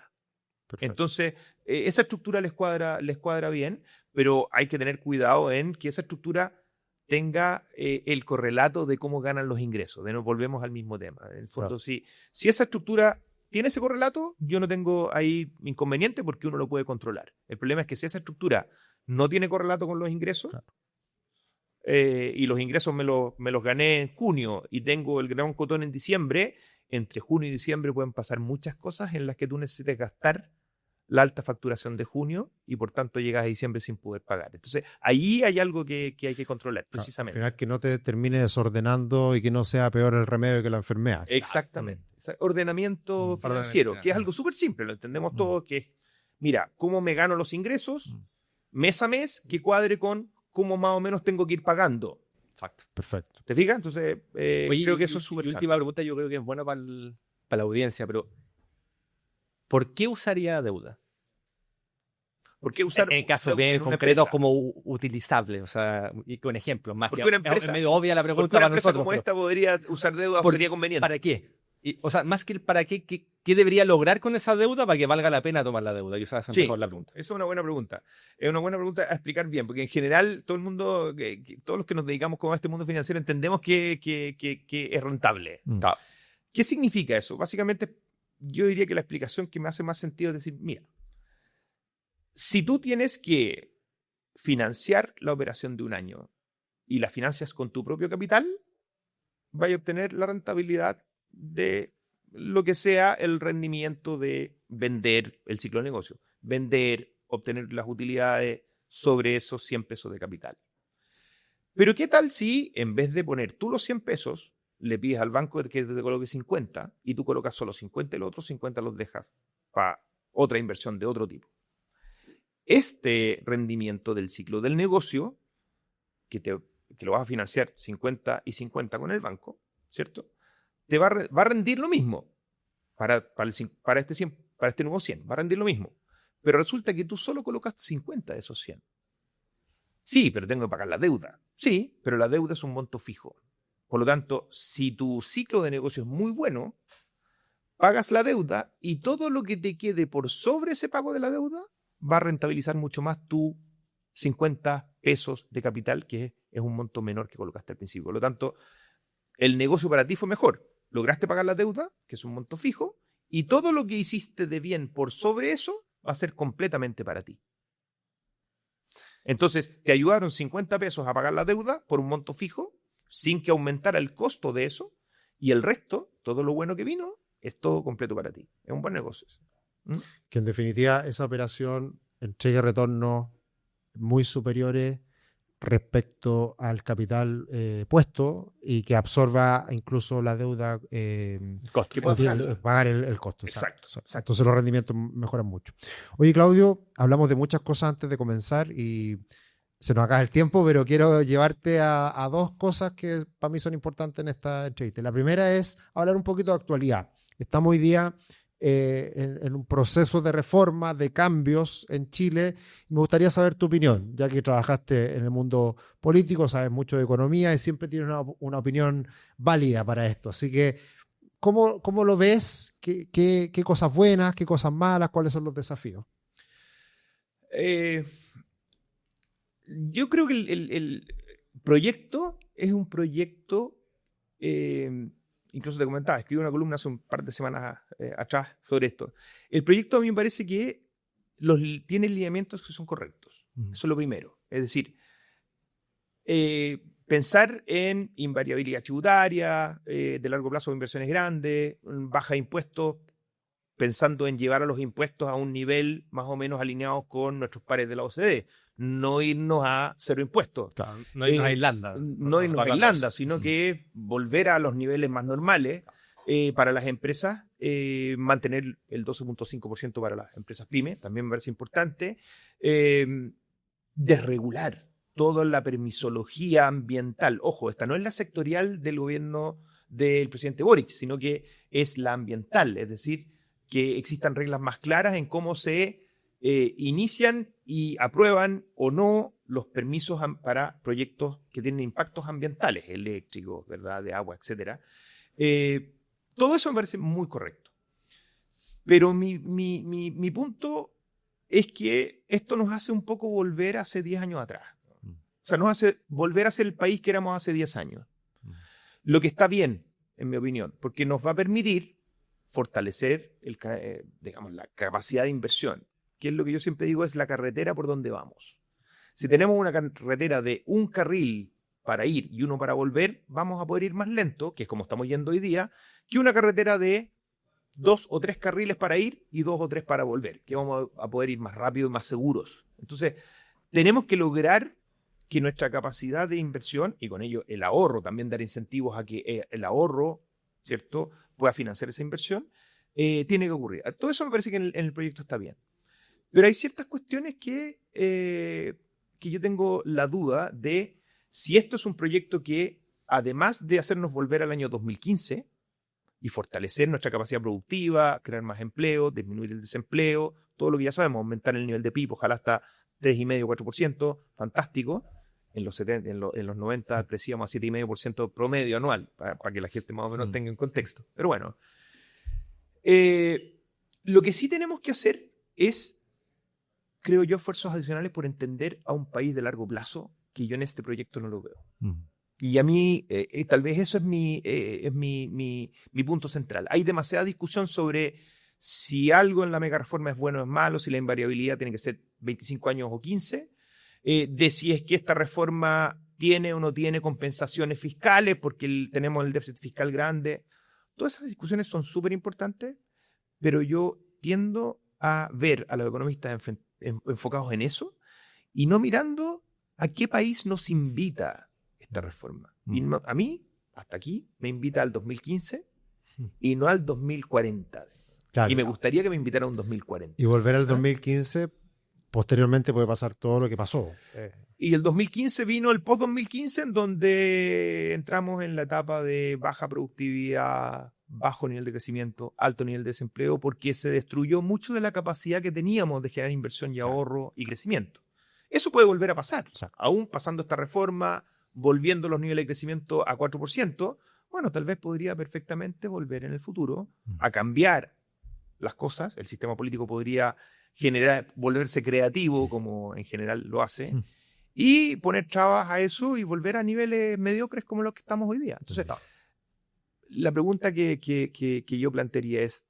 [SPEAKER 1] Perfecto. Entonces, esa estructura les cuadra bien, pero hay que tener cuidado en que esa estructura tenga el correlato de cómo ganan los ingresos. Nos volvemos al mismo tema. En el fondo, si esa estructura tiene ese correlato, yo no tengo ahí inconveniente porque uno lo puede controlar. El problema es que si esa estructura no tiene correlato con los ingresos, y los ingresos me los gané en junio y tengo el gran cotón en diciembre, entre junio y diciembre pueden pasar muchas cosas en las que tú necesites gastar la alta facturación de junio y por tanto llegas a diciembre sin poder pagar. Entonces, ahí hay algo que hay que controlar, precisamente.
[SPEAKER 2] Al final que no te termine desordenando y que no sea peor el remedio que la enfermedad.
[SPEAKER 1] Exactamente. Ordenamiento financiero, que es algo súper simple, lo entendemos todos, que es, mira, cómo me gano los ingresos mes a mes que cuadre con cómo más o menos tengo que ir pagando.
[SPEAKER 3] Exacto.
[SPEAKER 2] Perfecto.
[SPEAKER 1] ¿Te fijas? Entonces, creo que eso es súper
[SPEAKER 3] sano. Última pregunta, yo creo que es buena para la audiencia, pero ¿por qué usaría deuda?
[SPEAKER 1] ¿Por qué usar
[SPEAKER 3] en casos bien concretos como utilizable? O sea, y con ejemplos más que
[SPEAKER 1] una empresa,
[SPEAKER 3] es medio obvia la pregunta
[SPEAKER 1] para
[SPEAKER 3] nosotros.
[SPEAKER 1] Como esta podría usar deuda o sería conveniente.
[SPEAKER 3] ¿Para qué? O sea, más que el para qué, ¿qué debería lograr con esa deuda para que valga la pena tomar la deuda? Y esa es mejor la pregunta.
[SPEAKER 1] Esa es una buena pregunta. Es una buena pregunta a explicar bien, porque en general todo el mundo, todos los que nos dedicamos a este mundo financiero entendemos que es rentable. ¿Qué significa eso? Básicamente, yo diría que la explicación que me hace más sentido es decir, mira, si tú tienes que financiar la operación de un año y la financias con tu propio capital, vas a obtener la rentabilidad de lo que sea el rendimiento de vender el ciclo de negocio, vender, obtener las utilidades sobre esos 100 pesos de capital. Pero ¿qué tal si en vez de poner tú los 100 pesos, le pides al banco que te coloque 50 y tú colocas solo 50 y los otros 50 los dejas para otra inversión de otro tipo? Este rendimiento del ciclo del negocio, que lo vas a financiar 50 y 50 con el banco, ¿cierto? Te va a rendir lo mismo para este nuevo 100, va a rendir lo mismo. Pero resulta que tú solo colocaste 50 de esos 100. Sí, pero tengo que pagar la deuda. Sí, pero la deuda es un monto fijo. Por lo tanto, si tu ciclo de negocio es muy bueno, pagas la deuda y todo lo que te quede por sobre ese pago de la deuda va a rentabilizar mucho más tu 50 pesos de capital, que es un monto menor que colocaste al principio. Por lo tanto, el negocio para ti fue mejor. Lograste pagar la deuda, que es un monto fijo, y todo lo que hiciste de bien por sobre eso va a ser completamente para ti. Entonces, te ayudaron 50 pesos a pagar la deuda por un monto fijo, sin que aumentara el costo de eso, y el resto, todo lo bueno que vino, es todo completo para ti. Es un buen negocio.
[SPEAKER 2] Que en definitiva esa operación entregue retornos muy superiores respecto al capital puesto y que absorba incluso la deuda, pagar el costo. Exacto. Entonces los rendimientos mejoran mucho. Oye, Claudio, hablamos de muchas cosas antes de comenzar y se nos acaba el tiempo, pero quiero llevarte a 2 cosas que para mí son importantes en esta entrevista. La primera es hablar un poquito de actualidad. Estamos hoy día en un proceso de reforma, de cambios en Chile. Me gustaría saber tu opinión, ya que trabajaste en el mundo político, sabes mucho de economía y siempre tienes una opinión válida para esto. Así que, ¿cómo lo ves? ¿Qué cosas buenas, qué cosas malas? ¿Cuáles son los desafíos?
[SPEAKER 1] Yo creo que el proyecto es un proyecto... incluso te comentaba, escribí una columna hace un par de semanas atrás sobre esto. El proyecto a mí me parece que tiene lineamientos que son correctos. Eso es lo primero. Es decir, pensar en invariabilidad tributaria, de largo plazo, inversiones grandes, baja de impuestos, pensando en llevar a los impuestos a un nivel más o menos alineados con nuestros pares de la OCDE. No irnos a cero impuestos.
[SPEAKER 3] Claro, no irnos a Irlanda.
[SPEAKER 1] No irnos a Irlanda, sino que volver a los niveles más normales para las empresas, mantener el 12.5% para las empresas pymes, también me parece importante. Desregular toda la permisología ambiental. Ojo, esta no es la sectorial del gobierno del presidente Boric, sino que es la ambiental, es decir, que existan reglas más claras en cómo se inician y aprueban o no los permisos para proyectos que tienen impactos ambientales, eléctricos, ¿verdad?, de agua, etc. Todo eso me parece muy correcto. Pero mi punto es que esto nos hace un poco volver hace 10 años atrás. O sea, nos hace volver a ser el país que éramos hace 10 años. Lo que está bien, en mi opinión, porque nos va a permitir fortalecer digamos, la capacidad de inversión, que es lo que yo siempre digo, es la carretera por donde vamos. Si tenemos una carretera de un carril para ir y uno para volver, vamos a poder ir más lento, que es como estamos yendo hoy día, que una carretera de 2 o 3 carriles para ir y 2 o 3 para volver, que vamos a poder ir más rápido y más seguros. Entonces, tenemos que lograr que nuestra capacidad de inversión, y con ello el ahorro, también dar incentivos a que el ahorro, ¿cierto?, pueda financiar esa inversión, tiene que ocurrir. Todo eso me parece que en el proyecto está bien. Pero hay ciertas cuestiones que yo tengo la duda de si esto es un proyecto que, además de hacernos volver al año 2015 y fortalecer nuestra capacidad productiva, crear más empleo, disminuir el desempleo, todo lo que ya sabemos, aumentar el nivel de PIB, ojalá hasta 3,5%, 4%, fantástico. En los 90 crecíamos a 7,5% promedio anual, para que la gente más o menos tenga en contexto. Pero bueno, lo que sí tenemos que hacer es, creo yo, esfuerzos adicionales por entender a un país de largo plazo, que yo en este proyecto no lo veo. Y a mí, tal vez eso es mi punto central. Hay demasiada discusión sobre si algo en la mega reforma es bueno o es malo, si la invariabilidad tiene que ser 25 años o 15, de si es que esta reforma tiene o no tiene compensaciones fiscales porque tenemos el déficit fiscal grande. Todas esas discusiones son súper importantes, pero yo tiendo a ver a los economistas enfocados en eso y no mirando a qué país nos invita esta reforma. Y a mí, hasta aquí, me invita al 2015 y no al 2040. Claro. Y me gustaría que me invitara a un 2040.
[SPEAKER 2] Y volver al 2015, posteriormente puede pasar todo lo que pasó.
[SPEAKER 1] Y el 2015 vino el post-2015, en donde entramos en la etapa de baja productividad, bajo nivel de crecimiento, alto nivel de desempleo, porque se destruyó mucho de la capacidad que teníamos de generar inversión y ahorro y crecimiento. Eso puede volver a pasar. Aún pasando esta reforma, volviendo los niveles de crecimiento a 4%, bueno, tal vez podría perfectamente volver en el futuro a cambiar las cosas. El sistema político podría volverse creativo, como en general lo hace, y poner trabas a eso y volver a niveles mediocres como los que estamos hoy día. Entonces, la pregunta que yo plantearía es,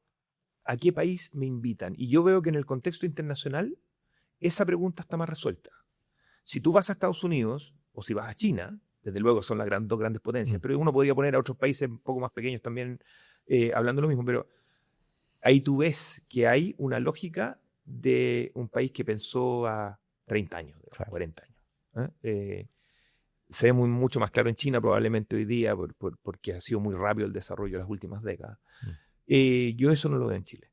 [SPEAKER 1] ¿a qué país me invitan? Y yo veo que en el contexto internacional esa pregunta está más resuelta. Si tú vas a Estados Unidos o si vas a China, desde luego son las dos grandes potencias, pero uno podría poner a otros países un poco más pequeños también hablando lo mismo, pero ahí tú ves que hay una lógica de un país que pensó a 30 años, 40 años. Se ve mucho más claro en China probablemente hoy día porque ha sido muy rápido el desarrollo de las últimas décadas. Yo eso no lo veo en Chile.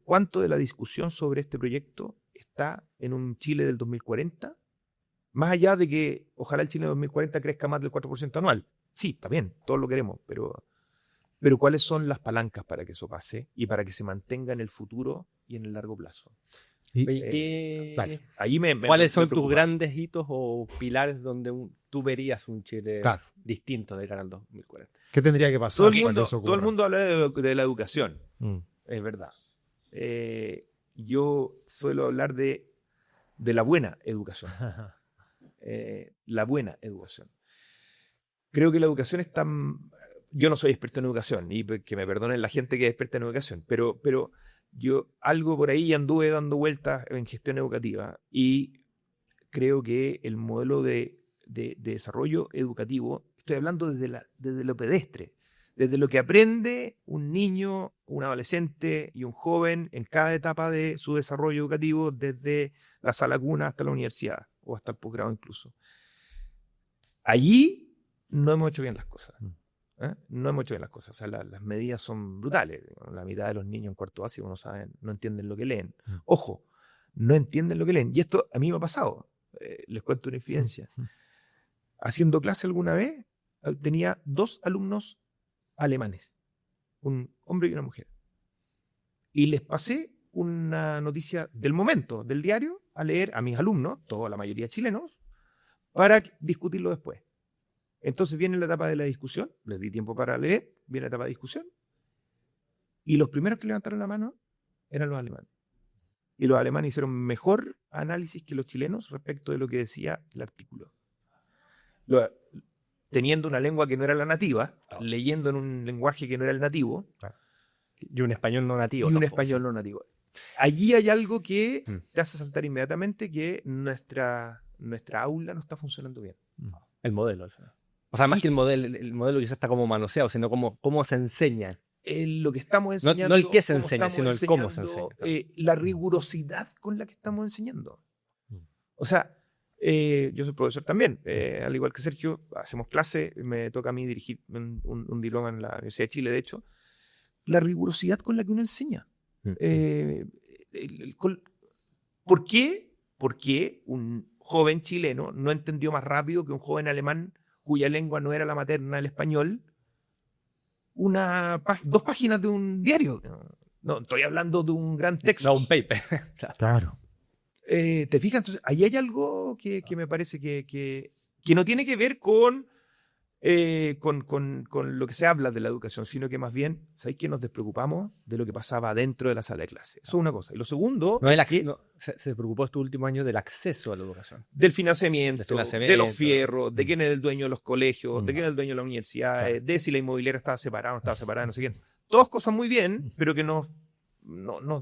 [SPEAKER 1] ¿Cuánto de la discusión sobre este proyecto está en un Chile del 2040? Más allá de que ojalá el Chile del 2040 crezca más del 4% anual. Sí, está bien, todos lo queremos, pero ¿cuáles son las palancas para que eso pase y para que se mantenga en el futuro y en el largo plazo?
[SPEAKER 3] ¿Cuáles son tus grandes hitos o pilares donde tú verías un Chile distinto de cara al 2040?
[SPEAKER 2] ¿Qué tendría que pasar?
[SPEAKER 1] Todo el mundo habla de la educación, es verdad. Yo suelo hablar de la buena educación. La buena educación. Creo que la educación es tan... Yo no soy experto en educación, y que me perdonen la gente que es experta en educación, pero yo algo por ahí anduve dando vueltas en gestión educativa y creo que el modelo de de desarrollo educativo, estoy hablando desde lo pedestre, desde lo que aprende un niño, un adolescente y un joven en cada etapa de su desarrollo educativo, desde la sala cuna hasta la universidad o hasta el posgrado incluso. Allí no hemos hecho bien las cosas. No hemos hecho bien las cosas. O sea, las medidas son brutales. La mitad de los niños en cuarto básico no entienden lo que leen. Ojo, no entienden lo que leen. Y esto a mí me ha pasado. Les cuento una infidencia. Haciendo clase alguna vez, tenía 2 alumnos alemanes, un hombre y una mujer. Y les pasé una noticia del momento, del diario, a leer a mis alumnos, toda la mayoría chilenos, para discutirlo después. Entonces viene la etapa de la discusión, les di tiempo para leer, viene la etapa de discusión, y los primeros que levantaron la mano eran los alemanes. Y los alemanes hicieron mejor análisis que los chilenos respecto de lo que decía el artículo. Teniendo una lengua que no era la nativa, leyendo en un lenguaje que no era el nativo.
[SPEAKER 3] Y un español no nativo.
[SPEAKER 1] Y un español no nativo. Allí hay algo que te hace saltar inmediatamente, que nuestra aula no está funcionando bien.
[SPEAKER 3] El modelo. O sea, más que el modelo quizás está como manoseado, sino cómo se enseña.
[SPEAKER 1] Lo que estamos enseñando.
[SPEAKER 3] No el qué se enseña, sino el cómo se enseña.
[SPEAKER 1] La rigurosidad con la que estamos enseñando. O sea, yo soy profesor también, al igual que Sergio, hacemos clase, me toca a mí dirigir un diploma en la Universidad de Chile, de hecho. La rigurosidad con la que uno enseña. ¿Por qué? Porque un joven chileno no entendió más rápido que un joven alemán cuya lengua no era la materna, el español, 2 páginas de un diario. No, estoy hablando de un gran texto.
[SPEAKER 3] No, un paper.
[SPEAKER 2] Claro.
[SPEAKER 1] ¿Te fijas? Entonces, ahí hay algo que me parece que no tiene que ver con lo que se habla de la educación, sino que más bien, ¿sabéis que nos despreocupamos de lo que pasaba dentro de la sala de clase? Eso es una cosa. Y lo segundo
[SPEAKER 3] se preocupó estos últimos años del acceso a la educación.
[SPEAKER 1] Del financiamiento, de los fierros, de quién es el dueño de los colegios, de quién es el dueño de la universidad, de si la inmobiliaria estaba separada o no estaba separada, no sé quién. Todas cosas muy bien, pero que nos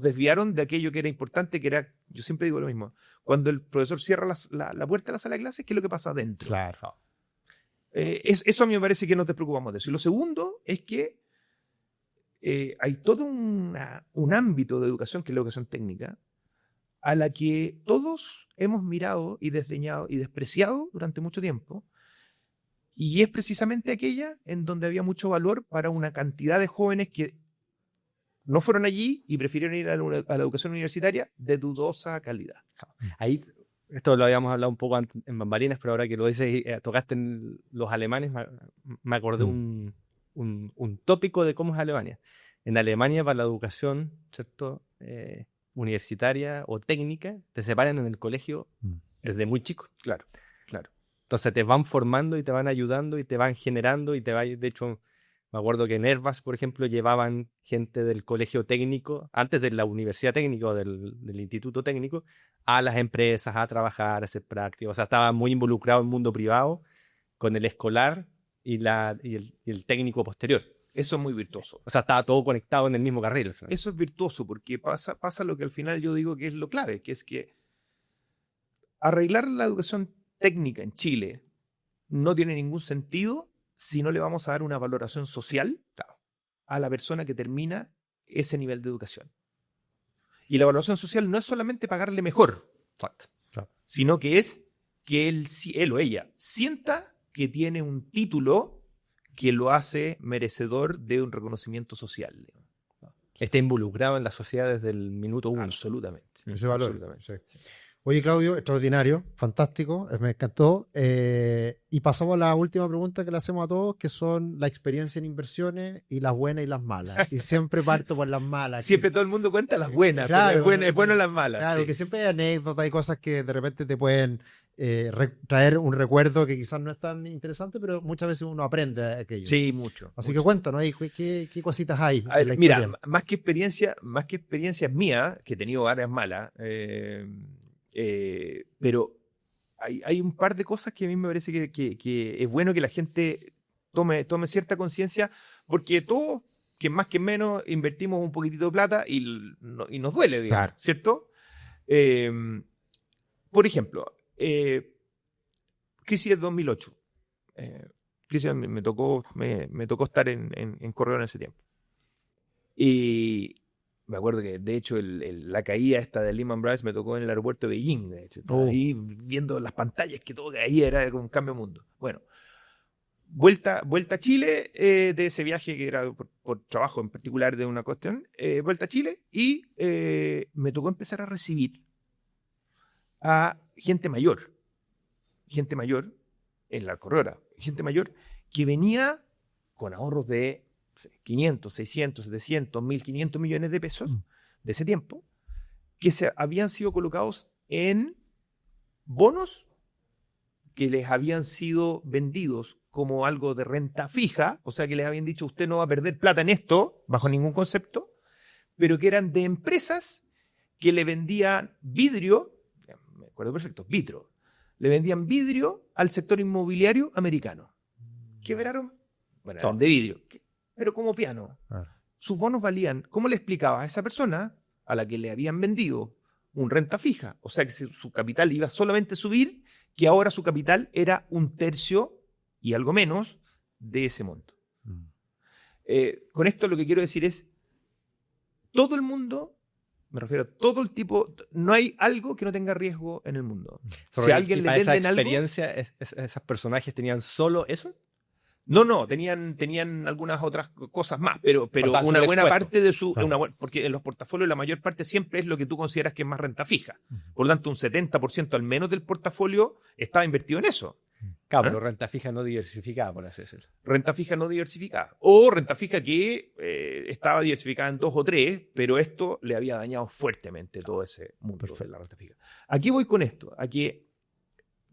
[SPEAKER 1] desviaron de aquello que era importante, que era, yo siempre digo lo mismo, cuando el profesor cierra la puerta de la sala de clases, ¿qué es lo que pasa adentro?
[SPEAKER 2] Claro.
[SPEAKER 1] Eso a mí me parece que nos despreocupamos de eso. Y lo segundo es que hay todo un ámbito de educación, que es la educación técnica, a la que todos hemos mirado y desdeñado y despreciado durante mucho tiempo, y es precisamente aquella en donde había mucho valor para una cantidad de jóvenes que no fueron allí y prefirieron ir a la educación universitaria de dudosa calidad.
[SPEAKER 3] Ahí, esto lo habíamos hablado un poco antes en bambalinas, pero ahora que lo dices, tocaste en los alemanes, me acordé un tópico de cómo es Alemania. En Alemania, para la educación, ¿cierto? Universitaria o técnica, te separan en el colegio desde muy chico.
[SPEAKER 1] Claro.
[SPEAKER 3] Entonces te van formando y te van ayudando y te van generando y de hecho, me acuerdo que en Airbus, por ejemplo, llevaban gente del colegio técnico, antes de la universidad técnica o del instituto técnico, a las empresas a trabajar, a hacer prácticas. O sea, estaba muy involucrado en el mundo privado con el escolar y el técnico posterior.
[SPEAKER 1] Eso es muy virtuoso.
[SPEAKER 3] O sea, estaba todo conectado en el mismo carril.
[SPEAKER 1] Eso es virtuoso porque pasa lo que al final yo digo que es lo clave, que es que arreglar la educación técnica en Chile no tiene ningún sentido si no le vamos a dar una valoración social a la persona que termina ese nivel de educación. Y la valoración social no es solamente pagarle mejor, sino que es que él o ella sienta que tiene un título que lo hace merecedor de un reconocimiento social.
[SPEAKER 3] Está involucrado en la sociedad desde el minuto 1.
[SPEAKER 1] Absolutamente.
[SPEAKER 2] Ese valor. Absolutamente. Sí. Oye, Claudio, extraordinario, fantástico, me encantó. Y pasamos a la última pregunta que le hacemos a todos, que son la experiencia en inversiones y las buenas y las malas. Y siempre parto por las malas.
[SPEAKER 1] Siempre todo el mundo cuenta las buenas,
[SPEAKER 2] claro,
[SPEAKER 1] pero es bueno las malas.
[SPEAKER 2] Claro,
[SPEAKER 1] sí.
[SPEAKER 2] Que siempre hay anécdotas, hay cosas que de repente te pueden traer un recuerdo que quizás no es tan interesante, pero muchas veces uno aprende de aquello.
[SPEAKER 1] Sí, mucho.
[SPEAKER 2] Así que cuéntanos, ¿qué cositas hay?
[SPEAKER 1] A ver, mira, más que experiencias mías, que he tenido varias malas, pero hay un par de cosas que a mí me parece que es bueno que la gente tome cierta conciencia, porque todos, que más que menos, invertimos un poquitito de plata y nos duele, digamos,
[SPEAKER 2] claro.
[SPEAKER 1] ¿Cierto? Por ejemplo, crisis del 2008. Crisis, me tocó estar en Correo en ese tiempo. Y me acuerdo que, de hecho, la caída esta de Lehman Brothers me tocó en el aeropuerto de Beijing. De hecho, estaba ahí viendo las pantallas que todo caía, era como un cambio de mundo. Bueno, vuelta a Chile de ese viaje que era por trabajo en particular de una cuestión. Vuelta a Chile y me tocó empezar a recibir a gente mayor en la corredora, gente mayor que venía con ahorros de 500, 600, 700, 1.500 millones de pesos de ese tiempo, que habían sido colocados en bonos que les habían sido vendidos como algo de renta fija, o sea que les habían dicho usted no va a perder plata en esto, bajo ningún concepto, pero que eran de empresas que le vendían vidrio, me acuerdo perfecto, Vitro, le vendían vidrio al sector inmobiliario americano. Quebraron, bueno, eran de vidrio, pero como piano. Sus bonos valían, ¿cómo le explicaba a esa persona a la que le habían vendido un renta fija? O sea que su capital iba solamente a subir, que ahora su capital era 1/3 y algo menos de ese monto. Con esto lo que quiero decir es, todo el mundo, me refiero a todo el tipo, no hay algo que no tenga riesgo en el mundo. Si a alguien le venden algo...
[SPEAKER 3] experiencia, ¿esos personajes tenían solo eso?
[SPEAKER 1] No, tenían algunas otras cosas más, pero una buena parte de su...
[SPEAKER 2] Claro.
[SPEAKER 1] Porque en los portafolios la mayor parte siempre es lo que tú consideras que es más renta fija. Por lo tanto, un 70% al menos del portafolio estaba invertido en eso.
[SPEAKER 3] Claro, pero renta fija no diversificada, por así decirlo.
[SPEAKER 1] Renta fija no diversificada. O renta fija que estaba diversificada en 2 o 3, pero esto le había dañado fuertemente todo ese mundo de la renta fija. Aquí voy con esto, a que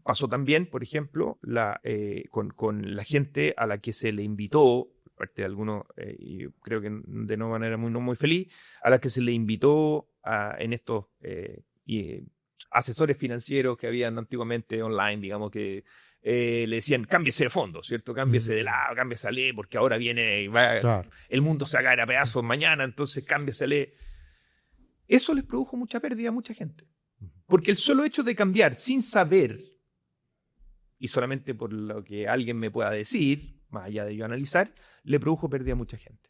[SPEAKER 1] pasó también, por ejemplo, con la gente a la que se le invitó, parte de algunos, y creo que de una manera no muy feliz, a la que se le invitó en estos asesores financieros que habían antiguamente online, digamos que le decían, cámbiese de fondo, ¿cierto? Cámbiese de lado, cámbiese a ley, porque ahora viene,
[SPEAKER 2] Claro.
[SPEAKER 1] el mundo se va a caer a pedazos mañana, entonces cámbiese a ley. Eso les produjo mucha pérdida a mucha gente. Porque el solo hecho de cambiar sin saber, y solamente por lo que alguien me pueda decir, más allá de yo analizar, le produjo pérdida a mucha gente.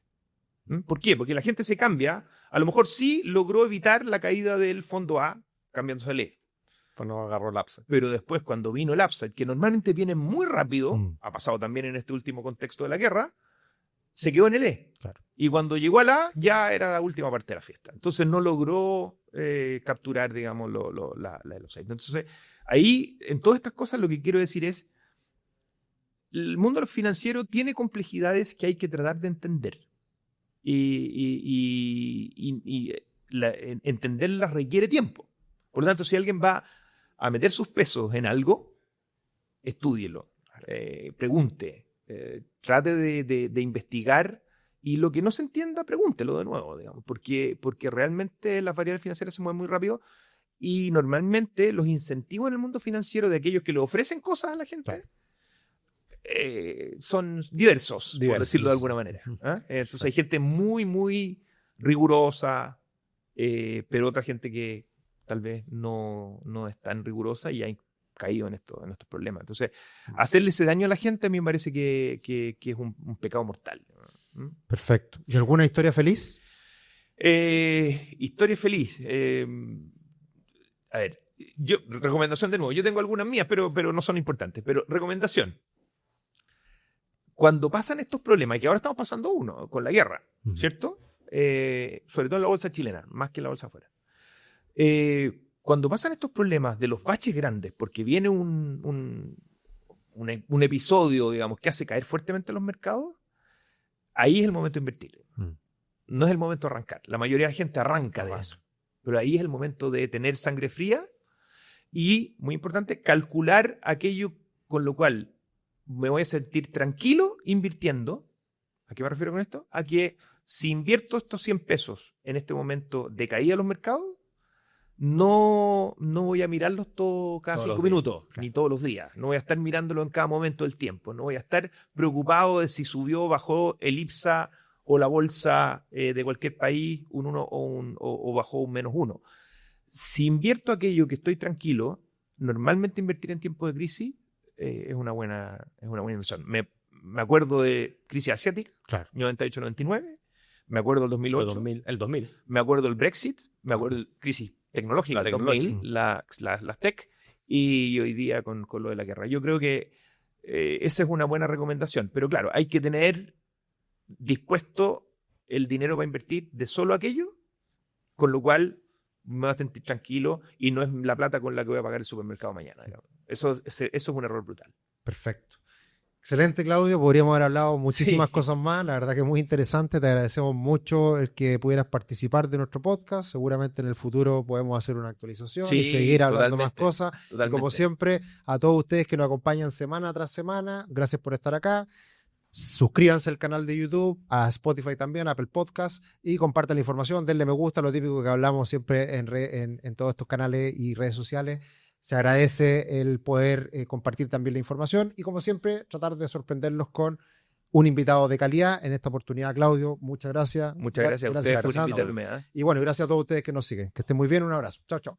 [SPEAKER 1] ¿Por qué? Porque la gente se cambia, a lo mejor sí logró evitar la caída del fondo A cambiándose a ley.
[SPEAKER 3] Pues no agarró el upside.
[SPEAKER 1] Pero después, cuando vino el upside, que normalmente viene muy rápido, ha pasado también en este último contexto de la guerra, se quedó en el E.
[SPEAKER 2] Claro.
[SPEAKER 1] Y cuando llegó al A, ya era la última parte de la fiesta. Entonces no logró capturar, digamos, los upside. Entonces, ahí, en todas estas cosas, lo que quiero decir es, el mundo financiero tiene complejidades que hay que tratar de entender. Entenderlas requiere tiempo. Por lo tanto, si alguien va a meter sus pesos en algo, estúdielo, pregunte, trate de investigar, y lo que no se entienda, pregúntelo de nuevo, digamos, porque realmente las variables financieras se mueven muy rápido y normalmente los incentivos en el mundo financiero de aquellos que le ofrecen cosas a la gente son diversos, por decirlo de alguna manera. Entonces hay gente muy, muy rigurosa, pero otra gente que tal vez no es tan rigurosa y ha caído en estos problemas. Entonces, hacerle ese daño a la gente a mí me parece que es un pecado mortal.
[SPEAKER 2] Perfecto. ¿Y alguna historia feliz?
[SPEAKER 1] Historia feliz. A ver, recomendación de nuevo. Yo tengo algunas mías, pero no son importantes. Pero recomendación. Cuando pasan estos problemas, y que ahora estamos pasando uno con la guerra, ¿cierto? Sobre todo en la bolsa chilena, más que en la bolsa afuera. Cuando pasan estos problemas de los baches grandes, porque viene un episodio, digamos, que hace caer fuertemente los mercados, ahí es el momento de invertir. No es el momento de arrancar. La mayoría de la gente arranca de eso. Pero ahí es el momento de tener sangre fría y, muy importante, calcular aquello con lo cual me voy a sentir tranquilo invirtiendo. ¿A qué me refiero con esto? A que si invierto estos 100 pesos en este momento de caída de los mercados, no voy a mirarlos cada 5 minutos, ni todos los días. No voy a estar mirándolo en cada momento del tiempo. No voy a estar preocupado de si subió, bajó el IPSA o la bolsa de cualquier país un 1 o bajó un -1. Si invierto aquello que estoy tranquilo, normalmente invertir en tiempos de crisis es una buena inversión. Me acuerdo de crisis asiática,
[SPEAKER 2] Claro.
[SPEAKER 1] 98-99, me acuerdo del 2008,
[SPEAKER 3] El 2000.
[SPEAKER 1] me acuerdo del Brexit, me acuerdo de crisis tecnológica,
[SPEAKER 3] La
[SPEAKER 1] del
[SPEAKER 3] tecnológica.
[SPEAKER 1] 2000, las tech, y hoy día con lo de la guerra. Yo creo que esa es una buena recomendación, pero claro, hay que tener dispuesto el dinero para invertir de solo aquello, con lo cual me voy a sentir tranquilo y no es la plata con la que voy a pagar el supermercado mañana. Digamos. Eso es un error brutal.
[SPEAKER 2] Perfecto. Excelente, Claudio. Podríamos haber hablado muchísimas
[SPEAKER 1] Sí.
[SPEAKER 2] cosas más. La verdad que es muy interesante. Te agradecemos mucho el que pudieras participar de nuestro podcast. Seguramente en el futuro podemos hacer una actualización y
[SPEAKER 1] Sí,
[SPEAKER 2] seguir hablando más
[SPEAKER 1] totalmente,
[SPEAKER 2] cosas. Y como
[SPEAKER 1] totalmente.
[SPEAKER 2] siempre, a todos ustedes que nos acompañan semana tras semana, gracias por estar acá. Suscríbanse al canal de YouTube, a Spotify también, a Apple Podcast, y compartan la información, denle me gusta, lo típico que hablamos siempre en todos estos canales y redes sociales. Se agradece el poder compartir también la información y, como siempre, tratar de sorprenderlos con un invitado de calidad. En esta oportunidad, Claudio, muchas gracias.
[SPEAKER 1] Muchas gracias a ustedes por
[SPEAKER 2] Fernando.
[SPEAKER 1] invitarme.
[SPEAKER 2] Y bueno, gracias a todos ustedes que nos siguen. Que estén muy bien, un abrazo. Chao, chao.